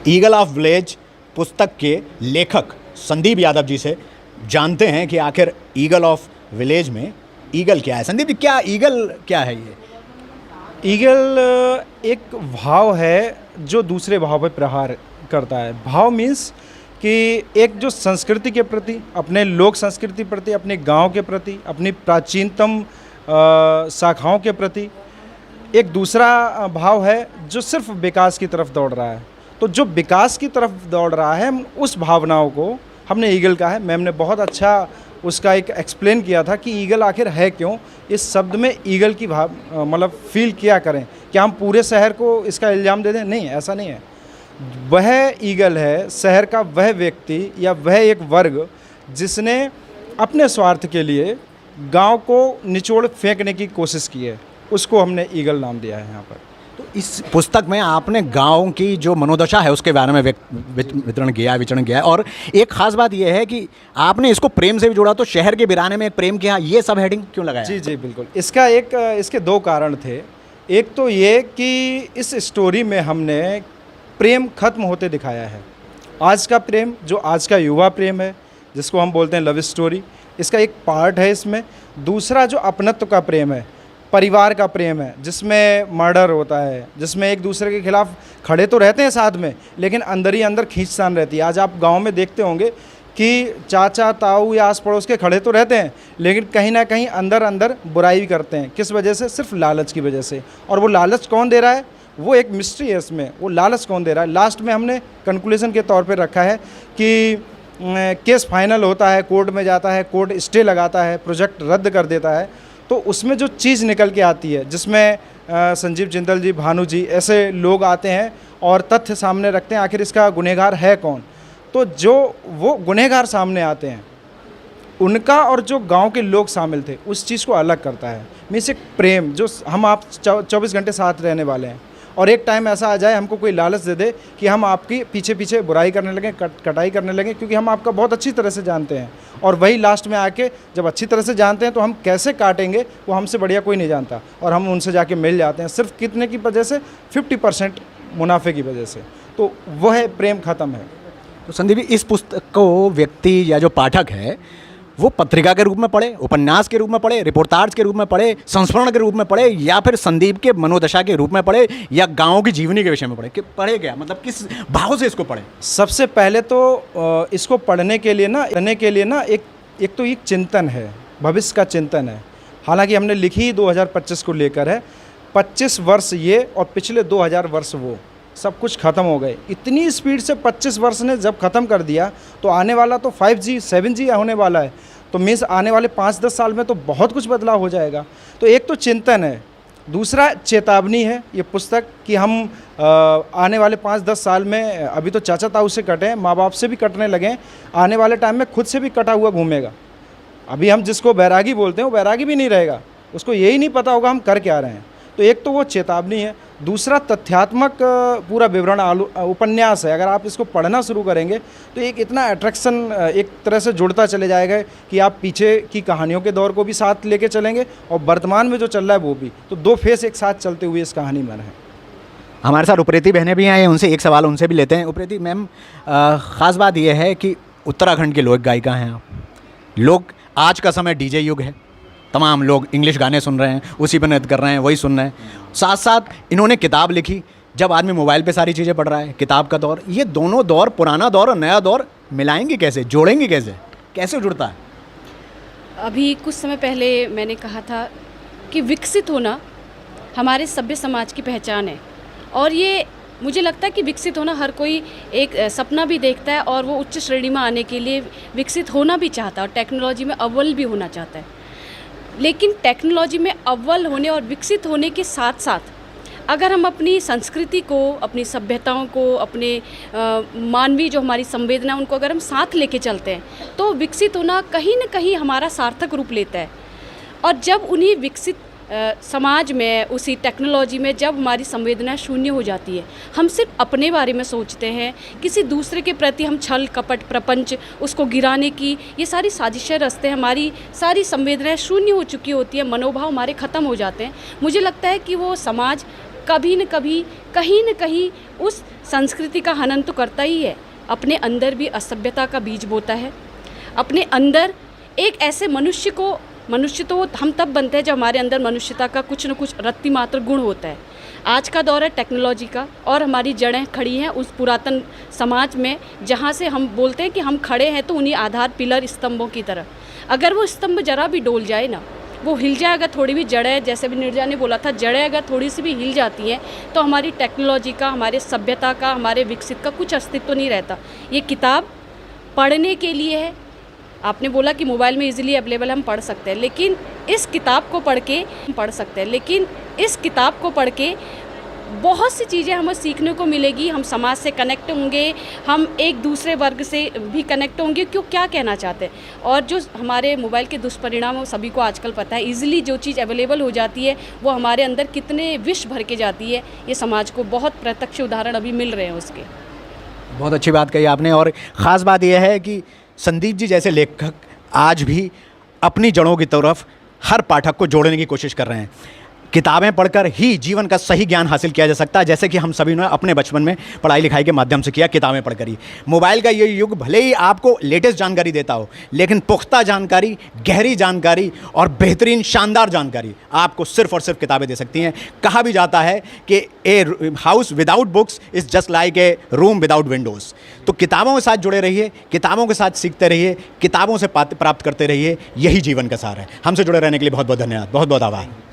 Eagle of village पुस्तक के लेखक संदीप यादव जी से जानते हैं कि आखिर ईगल ऑफ विलेज में ईगल क्या है। संदीप जी, क्या ईगल क्या है ये? ईगल एक भाव है जो दूसरे भाव पर प्रहार करता है। भाव मीन्स कि एक जो संस्कृति के प्रति, अपने लोक संस्कृति प्रति, अपने गांव के प्रति, अपनी प्राचीनतम शाखाओं के प्रति एक दूसरा भाव है जो सिर्फ विकास की तरफ दौड़ रहा है। तो जो विकास की तरफ दौड़ रहा है, उस भावनाओं को हमने ईगल कहा है। मैम ने बहुत अच्छा उसका एक एक्सप्लेन किया था कि ईगल आखिर है क्यों। इस शब्द में ईगल की भाव मतलब फील किया करें। क्या हम पूरे शहर को इसका इल्ज़ाम दे दें? नहीं, ऐसा नहीं है। वह ईगल है शहर का वह व्यक्ति या वह एक वर्ग जिसने अपने स्वार्थ के लिए गांव को निचोड़ फेंकने की कोशिश की है, उसको हमने ईगल नाम दिया है यहाँ पर। तो इस पुस्तक में आपने गांव की जो मनोदशा है उसके बारे में विचरण किया है और एक खास बात यह है कि आपने इसको प्रेम से भी जोड़ा। तो शहर के वीराने में एक प्रेम किया, ये सब हेडिंग क्यों लगाया? जी जी बिल्कुल। इसके दो कारण थे। एक तो ये कि इस स्टोरी में हमने प्रेम खत्म होते दिखाया है। आज का प्रेम, जो आज का युवा प्रेम है, जिसको हम बोलते हैं लव स्टोरी, इसका एक पार्ट है इसमें। दूसरा जो अपनत्व का प्रेम है, परिवार का प्रेम है, जिसमें मर्डर होता है, जिसमें एक दूसरे के खिलाफ खड़े तो रहते हैं साथ में, लेकिन अंदर ही अंदर खींचतान रहती है। आज आप गांव में देखते होंगे कि चाचा ताऊ या आस पड़ोस के खड़े तो रहते हैं, लेकिन कहीं ना कहीं अंदर अंदर बुराई भी करते हैं। किस वजह से? सिर्फ लालच की वजह से। और वो लालच कौन दे रहा है, वो एक मिस्ट्री है इसमें। वो लालच कौन दे रहा है? लास्ट में हमने कंक्लूजन के तौर पे रखा है कि केस फाइनल होता है, कोर्ट में जाता है, कोर्ट स्टे लगाता है, प्रोजेक्ट रद्द कर देता है। तो उसमें जो चीज़ निकल के आती है, जिसमें संजीव जिंदल जी, भानु जी ऐसे लोग आते हैं और तथ्य सामने रखते हैं आखिर इसका गुनहगार है कौन। तो जो वो गुनहगार सामने आते हैं, उनका और जो गांव के लोग शामिल थे, उस चीज़ को अलग करता है। मीन्स एक प्रेम, जो हम आप 24 घंटे साथ रहने वाले हैं, और एक टाइम ऐसा आ जाए हमको कोई लालच दे दे कि हम आपकी पीछे पीछे बुराई करने लगें, कटाई करने लगें, क्योंकि हम आपका बहुत अच्छी तरह से जानते हैं। और वही लास्ट में आके जब अच्छी तरह से जानते हैं तो हम कैसे काटेंगे वो हमसे बढ़िया कोई नहीं जानता, और हम उनसे जाके मिल जाते हैं सिर्फ कितने की वजह से? 50% मुनाफे की वजह से। तो वह प्रेम ख़त्म है। तो संदीप जी, इस पुस्तक को व्यक्ति या जो पाठक है वो पत्रिका के रूप में पढ़े, उपन्यास के रूप में पढ़े, रिपोर्टाज के रूप में पढ़े, संस्मरण के रूप में पढ़े, या फिर संदीप के मनोदशा के रूप में पढ़े, या गांव की जीवनी के विषय में पढ़े? पढ़े क्या मतलब, किस भाव से इसको पढ़े? सबसे पहले तो इसको पढ़ने के लिए ना एक तो एक चिंतन है, भविष्य का चिंतन है। हालांकि हमने लिखी 2025 को लेकर है। 25 वर्ष ये और पिछले 2000 वर्ष वो, सब कुछ ख़त्म हो गए। इतनी स्पीड से 25 वर्ष ने जब ख़त्म कर दिया तो आने वाला तो 5G 7G होने वाला है। तो मीन्स आने वाले 5-10 साल में तो बहुत कुछ बदलाव हो जाएगा। तो एक तो चिंतन है, दूसरा चेतावनी है ये पुस्तक कि हम आने वाले 5-10 साल में, अभी तो चाचा ताऊ से कटे हैं, माँ बाप से भी कटने लगे, आने वाले टाइम में खुद से भी कटा हुआ घूमेगा। अभी हम जिसको बैरागी बोलते हैं वो बैरागी भी नहीं रहेगा, उसको यही नहीं पता होगा हम कर क्या रहे हैं। तो एक तो वो चेतावनी है, दूसरा तथ्यात्मक पूरा विवरण उपन्यास है। अगर आप इसको पढ़ना शुरू करेंगे तो एक इतना अट्रैक्शन एक तरह से जुड़ता चले जाएगा कि आप पीछे की कहानियों के दौर को भी साथ लेके चलेंगे और वर्तमान में जो चल रहा है वो भी। तो दो फेस एक साथ चलते हुए इस कहानी में है। हमारे साथ उप्रेती बहनें भी हैं, उनसे एक सवाल उनसे भी लेते हैं। उप्रेती मैम, ख़ास बात यह है कि उत्तराखंड के लोक गायिका हैं आप। लोग, आज का समय डीजे युग है, तमाम लोग इंग्लिश गाने सुन रहे हैं, उसी पर नृत्य कर रहे हैं, वही सुन रहे हैं। साथ साथ इन्होंने किताब लिखी। जब आदमी मोबाइल पे सारी चीज़ें पढ़ रहा है, किताब का दौर, ये दोनों दौर, पुराना दौर और नया दौर मिलाएंगे कैसे, जोड़ेंगे कैसे जुड़ता है? अभी कुछ समय पहले मैंने कहा था कि विकसित होना हमारे सभ्य समाज की पहचान है, और ये मुझे लगता है कि विकसित होना हर कोई एक सपना भी देखता है, और वो उच्च श्रेणी में आने के लिए विकसित होना भी चाहता है और टेक्नोलॉजी में अव्वल भी होना चाहता है। लेकिन टेक्नोलॉजी में अव्वल होने और विकसित होने के साथ साथ अगर हम अपनी संस्कृति को, अपनी सभ्यताओं को, अपने मानवीय जो हमारी संवेदना, उनको अगर हम साथ लेके चलते हैं तो विकसित होना कहीं ना कहीं हमारा सार्थक रूप लेता है। और जब उन्हीं विकसित समाज में, उसी टेक्नोलॉजी में जब हमारी संवेदना शून्य हो जाती है, हम सिर्फ अपने बारे में सोचते हैं, किसी दूसरे के प्रति हम छल कपट प्रपंच उसको गिराने की ये सारी साजिशें रचते हैं, हमारी सारी संवेदनाएं शून्य हो चुकी होती है, मनोभाव हमारे ख़त्म हो जाते हैं। मुझे लगता है कि वो समाज कभी न कभी कहीं न कहीं उस संस्कृति का हनन तो करता ही है, अपने अंदर भी असभ्यता का बीज बोता है। अपने अंदर एक ऐसे मनुष्य तो हम तब बनते हैं जब हमारे अंदर मनुष्यता का कुछ न कुछ रत्ती मात्र गुण होता है। आज का दौर है टेक्नोलॉजी का और हमारी जड़ें खड़ी हैं उस पुरातन समाज में, जहाँ से हम बोलते हैं कि हम खड़े हैं तो उन्हीं आधार पिलर स्तंभों की तरह। अगर वो स्तंभ जरा भी डोल जाए ना, वो हिल जाए, अगर थोड़ी भी जड़ें, जैसे भी नीरजा ने बोला था, जड़ें अगर थोड़ी सी भी हिल जाती हैं तो हमारी टेक्नोलॉजी का, हमारे सभ्यता का, हमारे विकसित का कुछ अस्तित्व नहीं रहता। ये किताब पढ़ने के लिए है। आपने बोला कि मोबाइल में इजीली अवेलेबल हम पढ़ सकते हैं, लेकिन इस किताब को पढ़ के बहुत सी चीज़ें हमें सीखने को मिलेगी। हम समाज से कनेक्ट होंगे, हम एक दूसरे वर्ग से भी कनेक्ट होंगे, क्यों क्या कहना चाहते हैं। और जो हमारे मोबाइल के दुष्परिणाम सभी को आजकल पता है, इजीली जो चीज़ अवेलेबल हो जाती है वो हमारे अंदर कितने विष भर के जाती है, ये समाज को बहुत प्रत्यक्ष उदाहरण अभी मिल रहे हैं उसके। बहुत अच्छी बात कही आपने। और ख़ास बात यह है कि संदीप जी जैसे लेखक आज भी अपनी जड़ों की तरफ हर पाठक को जोड़ने की कोशिश कर रहे हैं। किताबें पढ़कर ही जीवन का सही ज्ञान हासिल किया जा सकता है, जैसे कि हम सभी ने अपने बचपन में पढ़ाई लिखाई के माध्यम से किया, किताबें पढ़कर ही। मोबाइल का ये युग भले ही आपको लेटेस्ट जानकारी देता हो, लेकिन पुख्ता जानकारी, गहरी जानकारी और बेहतरीन शानदार जानकारी आपको सिर्फ और सिर्फ किताबें दे सकती हैं। कहा भी जाता है कि a house without books is just like a room without Windows. तो किताबों के साथ जुड़े रहिए, किताबों के साथ सीखते रहिए, किताबों से प्राप्त करते रहिए, यही जीवन का सार है। हमसे जुड़े रहने के लिए बहुत बहुत धन्यवाद, बहुत बहुत आभार।